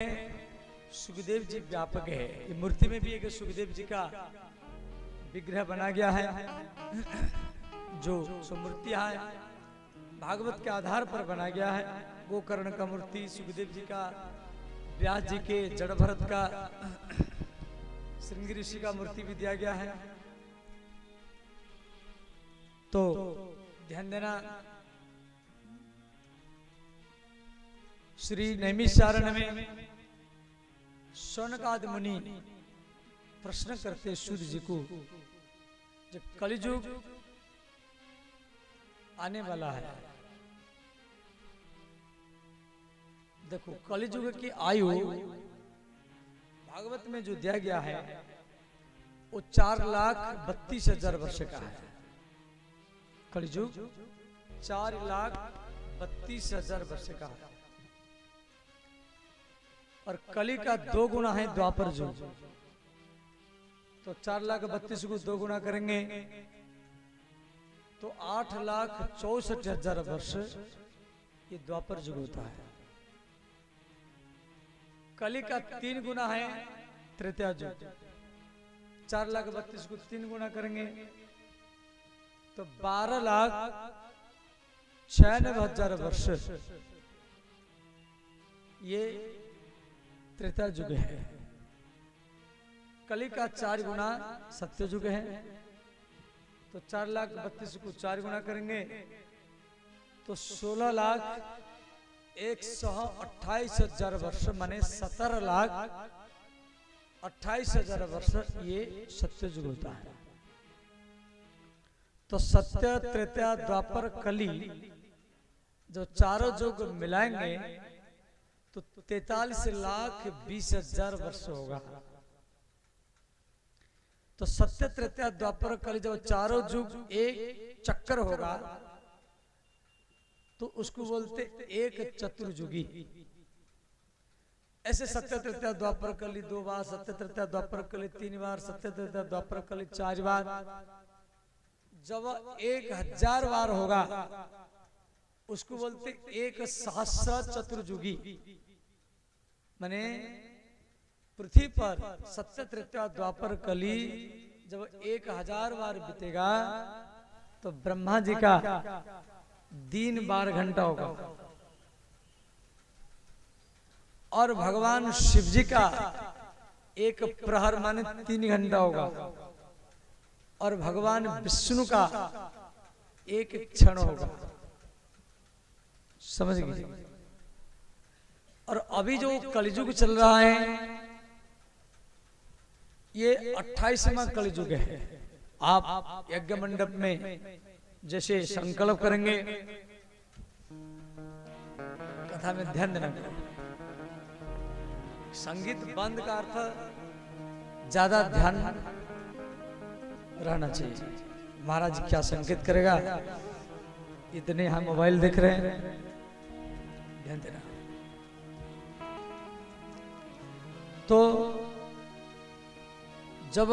सुखदेव जी व्यापक है। ये मूर्ति में भी एक सुखदेव जी का विग्रह बना गया है जो मूर्तियां है भागवत के आधार पर बना गया है। गोकर्ण का मूर्ति, सुखदेव जी का, व्यास जी के, जड़ भरत का, श्रृंगी ऋषि का मूर्ति भी दिया गया है। तो ध्यान देना, श्री नैमिषारण्य में शौनकादि मुनि प्रश्न करते सूर्य जी को, जब कलियुग आने वाला है। देखो कलियुग की आयु भागवत में जो दिया गया है वो 4,32,000 वर्ष का है। कलियुग 4,32,000 वर्ष का है और कली का 2 गुना है द्वापर युग। तो 4,32,000 को 2 गुना करेंगे तो 8,64,000 वर्ष ये द्वापर युग होता है। कली का 3 गुना है त्रेता युग। 4,32,000 को 3 गुना करेंगे तो 12,96,000 वर्ष ये त्रेता युग है। कली का 4 गुना सत्य युग है। तो 4,32,000 को 4 गुना करेंगे तो 16,128,000 वर्ष माने 17,28,000 वर्ष ये सत्य युग होता है। तो सत्य, त्रेता, द्वापर, कली जो चारों युग मिलाएंगे तो 43,20,000 वर्ष होगा। तो सत्य, त्रेता, द्वापर, कली जब चारों युग एक चक्कर होगा तो उसको बोलते एक चतुर्युगी। ऐसे सत्य, त्रेता, द्वापर, कली 2 बार, सत्य, त्रेता, द्वापर, कली 3 बार, सत्य, त्रेता, द्वापर, कली 4 बार। जब 1,000 बार होगा उसको बोलते एक सहस्र चतुर्युगी। माने पृथ्वी पर सत्य, त्रेता, द्वापर, कली जब 1,000 बार बीतेगा तो ब्रह्मा जी का दिन 12 घंटा होगा और भगवान शिव जी का एक प्रहर माने 3 घंटा होगा और भगवान विष्णु का एक क्षण होगा। समझ गए? और अभी जो कलियुग चल रहा है ये 28वां कलियुग है। आप यज्ञ मंडप में जैसे संकल्प करेंगे, कथा में ध्यान देना, संगीत बंद का अर्थ ज्यादा ध्यान रहना चाहिए। महाराज क्या संकेत करेगा, इतने हम मोबाइल देख रहे हैं, ध्यान देना। तो जब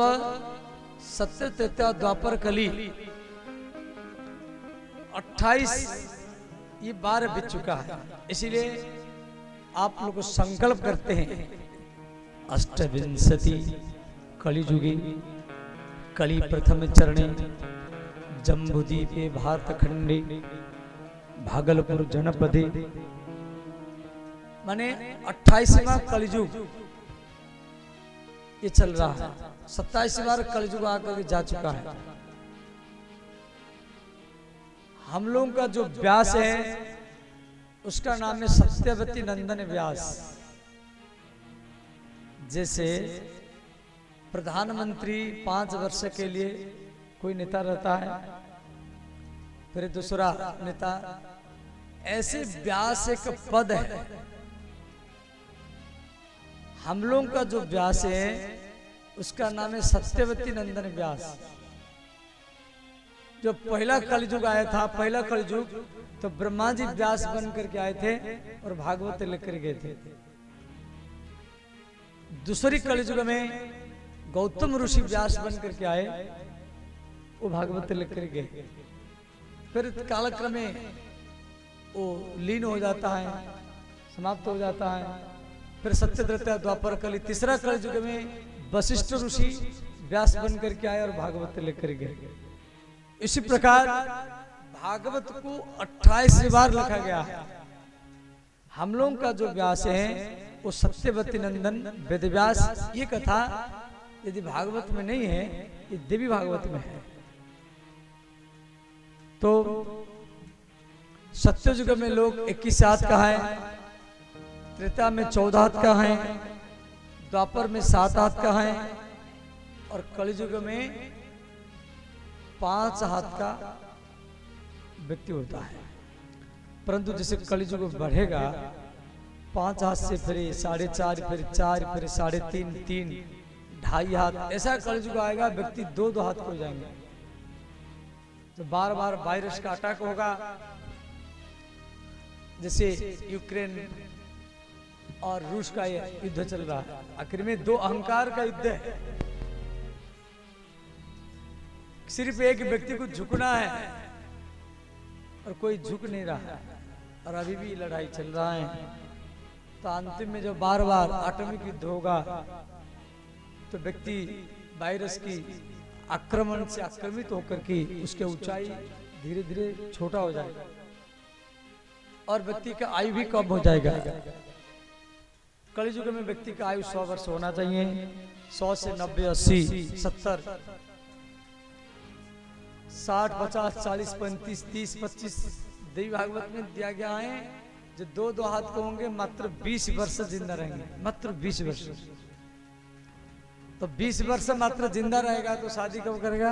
सत्य, त्रेता, द्वापर, कली 28 ये बार बीत चुका है, इसीलिए आप लोग संकल्प करते हैं अष्टविंशति कलियुगी कली प्रथम चरणे जम्बूद्वीपे भारतखंडे भागलपुर जनपदे। माने 28वां कलियुग ये चल रहा है। 27 बार कलियुग आकर जा चुका है। हम लोगों का जो व्यास है उसका नाम है सत्यवती नंदन व्यास। जैसे प्रधानमंत्री 5 वर्ष के लिए कोई नेता रहता है, फिर दूसरा नेता, ऐसे व्यास एक पद है। हम लोगों का जो व्यास है उसका नाम है सत्यवती नंदन व्यास। जो पहला कलियुग आया था, पहला कलियुग तो ब्रह्मा जी व्यास बन करके आए थे और भागवत लेकर गए थे। दूसरी कलियुग में गौतम ऋषि व्यास बन करके आए, वो भागवत लेकर गए। फिर कालक्रम में वो लीन हो जाता है, समाप्त हो जाता है। फिर सत्य त्रेता द्वापर कली, तीसरा कलयुग में वशिष्ठ ऋषि व्यास बन करके आए और भागवत लेकर गए। इसी प्रकार भागवत को 28 बार लिखा गया है। हम लोगों का जो व्यास है वो सत्यवती नंदन वेदव्यास, ये कथा यदि भागवत में नहीं है, ये देवी भागवत में है। तो सत्ययुग में लोग 21 हाथ का है, त्रेता में 14 हाथ का है, द्वापर में 7 हाथ का है और कलयुग में 5 हाथ का व्यक्ति होता है। परंतु जैसे कलयुग बढ़ेगा 5 हाथ से फिर 4.5, फिर 4, फिर 3.5, 3, 2.5 हाथ, ऐसा कलयुग आएगा व्यक्ति 2-2 हाथ को जाएंगे। तो बार बार वायरस का अटैक होगा, जैसे यूक्रेन और रूस का युद्ध चल रहा है। आखिर में 2 अहंकार का युद्ध है। सिर्फ एक व्यक्ति को झुकना है और कोई झुक नहीं रहा है, और अभी भी लड़ाई चल रहा है। तो अंतिम में जब बार बार आटोमिक युद्ध होगा तो व्यक्ति वायरस की आक्रमण से आक्रमित होकर के उसके ऊंचाई धीरे धीरे छोटा हो जाएगा और व्यक्ति का आयु भी कम हो जाएगा। कलयुग में व्यक्ति का आयु 100 वर्ष होना चाहिए। 100 से 90, 80, 70, 60, 50, 40, 35, 30, 25 देवी भागवत में दिया गया है। जो 2-2 हाथ को होंगे मात्र 20 वर्ष जिंदा रहेंगे, मात्र 20 वर्ष। तो 20 वर्ष मात्र जिंदा रहेगा तो शादी कब करेगा?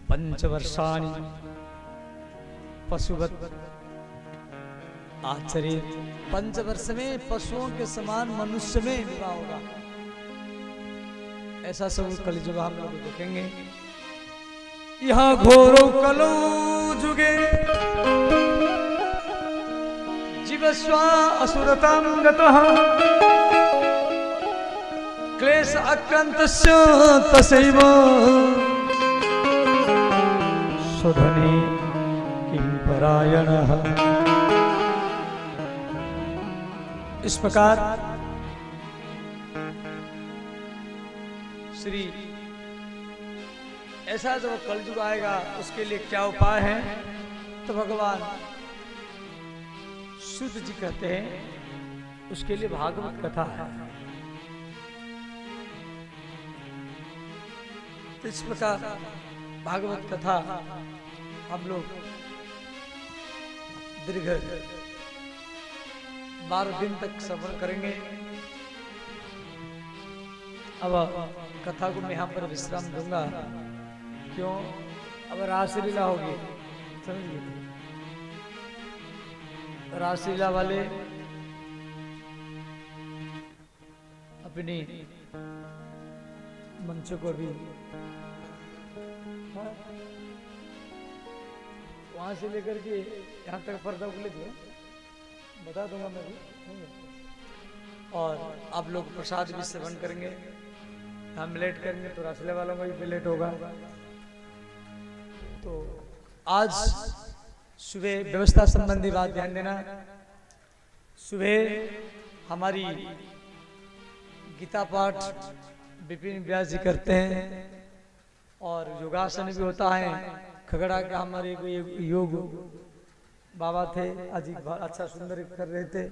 5 वर्षाणि पशुवत आचरित, 5 वर्ष में पशुओं के समान मनुष्य में विवाह होगा। ऐसा सब कलयुग हम लोग देखेंगे। यहाँ घोरो कलो जुगे जीवस्वा असुरतां गतः क्लेश आक्रांतस्य तसैव स्वधने किं परायणः। इस प्रकार श्री ऐसा जब कलयुग आएगा उसके लिए क्या उपाय है, तो भगवान शुद्ध जी कहते हैं उसके लिए भागवत कथा है। तो इस प्रकार भागवत कथा हम लोग दीर्घ 12 दिन तक श्रवण करेंगे। अब कथा को मैं यहाँ पर विश्राम दूंगा। क्यों? अब रासलीला होगी, समझिए। रासलीला वाले अपनी मंचों को भी वहां से लेकर के यहाँ तक पर्दा खुले थे, बता दूंगा मैं भी। और आप लोग प्रसाद भी सेवन करेंगे। हम लेट करेंगे तो रासलीला वालों का भी लेट होगा। तो आज सुबह व्यवस्था संबंधी बात ध्यान देना। सुबह हमारी गीता पाठ विपिन व्यास जी करते हैं और योगासन भी होता है। खगड़ा के हमारे योग बाबा थे, आज अच्छा सुंदर कर रहे थे,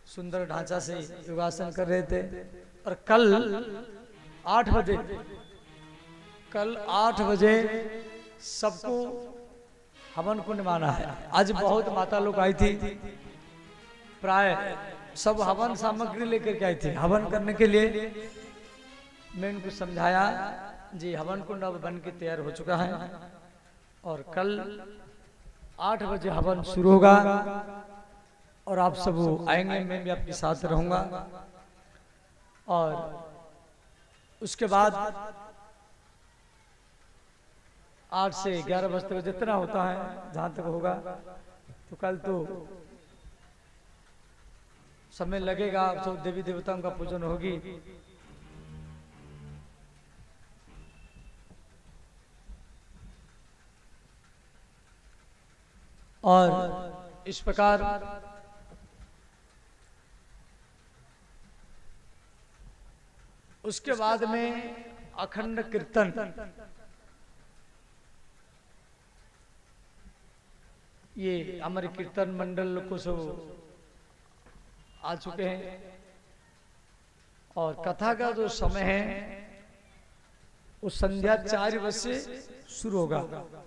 सुंदर ढांचा से योगासन कर रहे थे। और कल 8 बजे सबको हवन कुंड माना है। आज बहुत माता लोग आई थी, प्राय सब हवन सामग्री लेकर के आई थी हवन करने के लिए। मैं उनको समझाया जी हवन कुंड अब बन के तैयार हो चुका है और कल 8 बजे हवन शुरू होगा और आप सब आएंगे, मैं भी आपके साथ रहूंगा। और उसके बाद 8 से 11 बजे तक जितना होता है जहां तक होगा। तो कल तो समय लगेगा, सब देवी देवताओं का पूजन होगी। और इस प्रकार उसके बाद में अखंड कीर्तन, ये हमारे कीर्तन मंडल को सब आ चुके हैं। और कथा का जो समय है वो संध्या 4 बजे से शुरू होगा।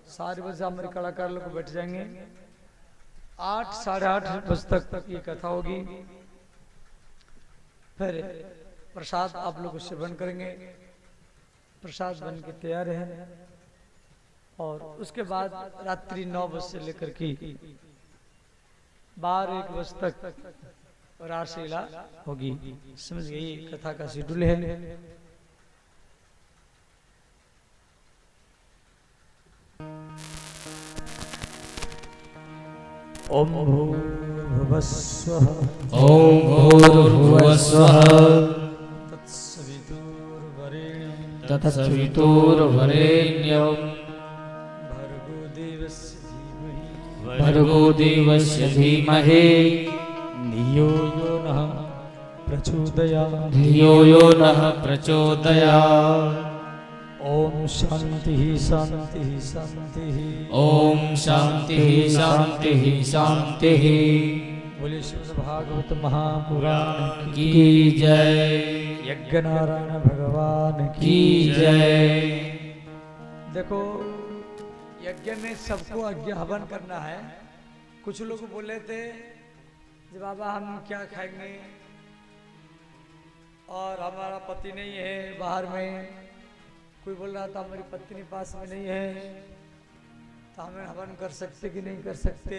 4 बजे हमारे कलाकार लोग बैठ जाएंगे, 8 साढ़े 8 बजे तक ये कथा होगी। फिर प्रसाद आप लोग सेवन करेंगे, प्रसाद बन के तैयार है। और उसके बाद रात्रि 9 बजे से लेकर के 12-1 बजे तक रासलीला होगी। समझ गए, ये कथा का शेड्यूल है। ओम भूर्भुवस्वः ओम भूर्भुवस्वः तत्सवितुर्वरेण्यं भर्गो देवस्य धीमहि धियो यो नः प्रचोदयात्। ओम शांति शांति शांति। ओम शांति शांति शांति। बोले श्रीमद् भागवत महापुराण की जय। यज्ञ नारायण भगवान की जय। देखो, यज्ञ में सबको यज्ञ हवन करना है। कुछ लोग बोले थे कि बाबा हम क्या खाएंगे, और हमारा पति नहीं है बाहर में। कोई बोल रहा था हमारी पत्नी पास में नहीं है, तो हमें हवन कर सकते कि नहीं कर सकते।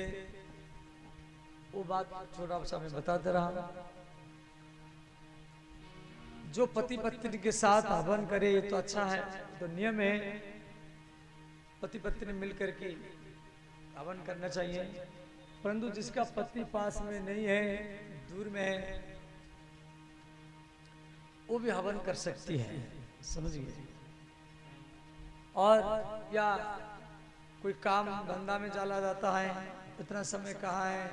वो बात थोड़ा सा मैं बताते रहा। जो पति पत्नी के साथ हवन करे ये तो अच्छा है, तो नियम है पति पत्नी मिलकर के हवन करना चाहिए। परंतु जिसका पति पास में नहीं है, दूर में है, वो भी हवन कर सकती है। समझिए। और या कोई काम धंधा में चला जाता है, इतना समय कहाँ है,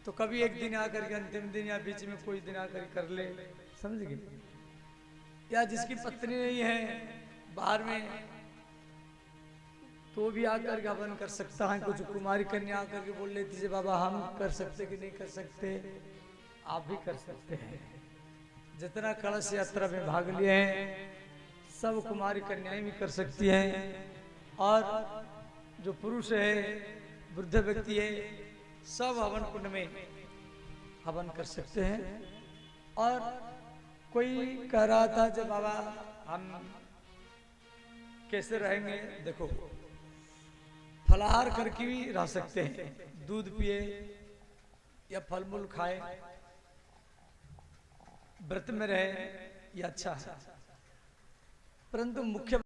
तो कभी एक दिन आकर के अंतिम दिन या बीच में कोई दिन आकर कर ले। समझ गए। या जिसकी पत्नी नहीं है बाहर में, तो भी आकर के हवन कर सकता है। कुछ कुमारी कन्या आकर के बोल लेती है बाबा हम कर सकते कि नहीं कर सकते, आप भी कर सकते हैं। जितना कलश यात्रा में भाग लिए हैं सब कुमारी कन्याएं भी कर सकती हैं, और जो पुरुष है, वृद्ध व्यक्ति है, सब हवन कुंड में हवन कर सकते हैं। और कोई कह रहा था जब बाबा हम कैसे रहेंगे, देखो फलाहार करके भी रह सकते हैं, दूध पिए या फल मूल खाए, व्रत में रहे, ये अच्छा है। परंतु मुख्य